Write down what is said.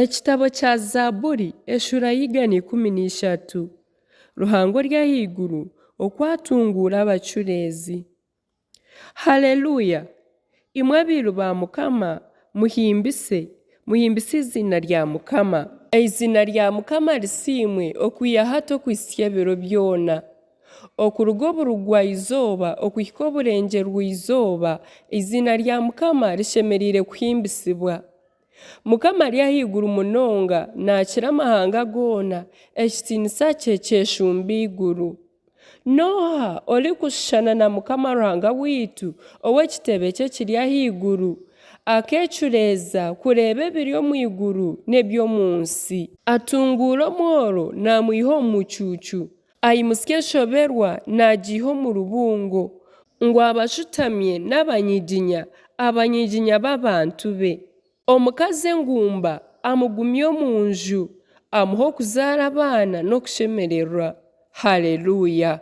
Ekitabo kya Zaaburi eshura y'igana 13 Ruhango ry'ahaiguru okwatunguura abacureezi. Haleluya! Imwe abiru ba Mukama muhimbise izina rya Mukama. Izina rya Mukama risiimwe okwiha hato okwisya ebiro byona. Okuruga oburu rwa izooba okuhika oburengye rw'izooba, izina rya Mukama rishemereire kuhimbisibwa. Mukama ari ahaiguru munonga nakira amahanga goona, ekitiinisa kye kyeshumba iguru. Noha orikushushana na Mukama Ruhanga witu ow'ekitebe kye kiri ahaiguru, akeecureeza kureeba ebiri omu iguru n'eby'omu nsi. Atunguura omworo namwiha omu mucuucu, aimusya enshoberwa nagiiha omu rubungo, ngu abashutamye n'abanyiginya b'abantu be. Omukazi engumba amugumya omu nju, amuha okuzaara abaana n'okushemererwa. Haleluya!